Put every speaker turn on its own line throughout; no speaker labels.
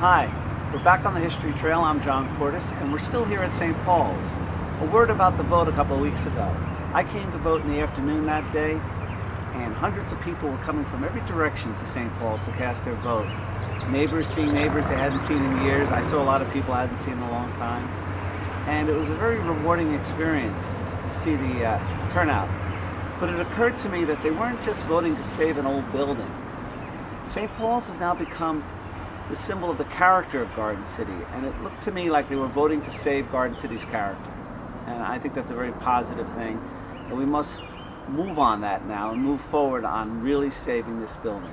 Hi, we're back on the History Trail. I'm John Cordes, and we're still here at St. Paul's. A word about the vote a couple of weeks ago. I came to vote in the afternoon that day, and hundreds of people were coming from every direction to St. Paul's to cast their vote. Neighbors seeing neighbors they hadn't seen in years. I saw a lot of people I hadn't seen in a long time. And it was a very rewarding experience to see the turnout. But it occurred to me that they weren't just voting to save an old building. St. Paul's has now become the symbol of the character of Garden City, and it looked to me like they were voting to save Garden City's character. And I think that's a very positive thing, and we must move on that now and move forward on really saving this building.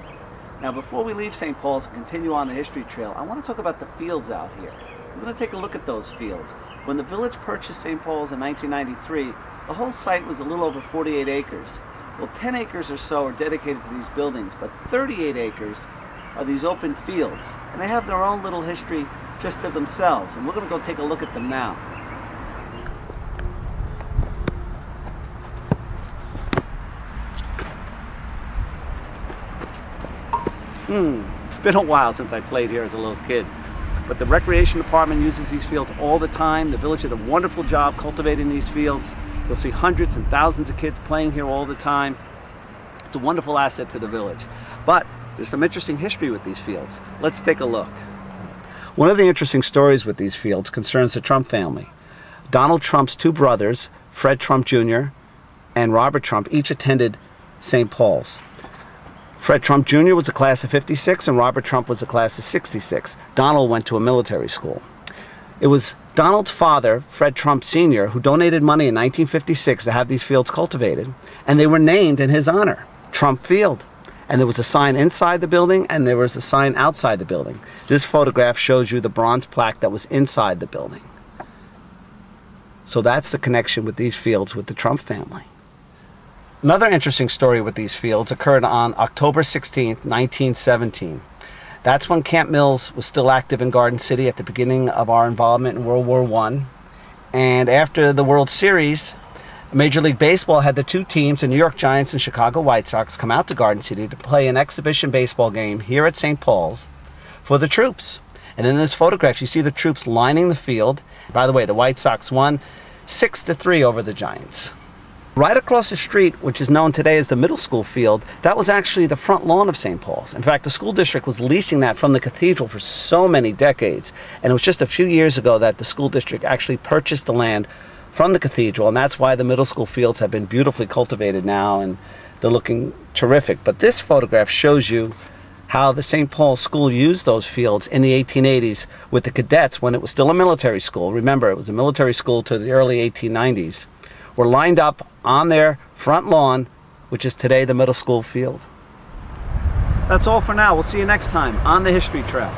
Now, before we leave St. Paul's and continue on the history trail, I want to talk about the fields out here. We're going to take a look at those fields. When the village purchased St. Paul's in 1993, the whole site was a little over 48 acres. Well, 10 acres or so are dedicated to these buildings, but 38 acres are these open fields, and they have their own little history just to themselves, and we're going to go take a look at them now. It's been a while since I played here as a little kid, but the recreation department uses these fields all the time. The village did a wonderful job cultivating these fields. You'll see hundreds and thousands of kids playing here all the time. It's a wonderful asset to the village. But there's some interesting history with these fields. Let's take a look. One of the interesting stories with these fields concerns the Trump family. Donald Trump's two brothers, Fred Trump Jr. and Robert Trump, each attended St. Paul's. Fred Trump Jr. was a class of 56 and Robert Trump was a class of 66. Donald went to a military school. It was Donald's father, Fred Trump Sr., who donated money in 1956 to have these fields cultivated, and they were named in his honor, Trump Field. And there was a sign inside the building and there was a sign outside the building. This photograph shows you the bronze plaque that was inside the building. So that's the connection with these fields with the Trump family. Another interesting story with these fields occurred on October 16th, 1917. That's when Camp Mills was still active in Garden City at the beginning of our involvement in World War I. And after the World Series, Major League Baseball had the two teams, the New York Giants and Chicago White Sox, come out to Garden City to play an exhibition baseball game here at St. Paul's for the troops. And in this photograph, you see the troops lining the field. By the way, the White Sox won 6-3 over the Giants. Right across the street, which is known today as the middle school field, that was actually the front lawn of St. Paul's. In fact, the school district was leasing that from the cathedral for so many decades. And it was just a few years ago that the school district actually purchased the land from the cathedral, and that's why the middle school fields have been beautifully cultivated now, and they're looking terrific. But this photograph shows you how the St. Paul School used those fields in the 1880s with the cadets when it was still a military school. Remember, it was a military school to the early 1890s. Were lined up on their front lawn, which is today the middle school field. That's all for now. We'll see you next time on the History Trail.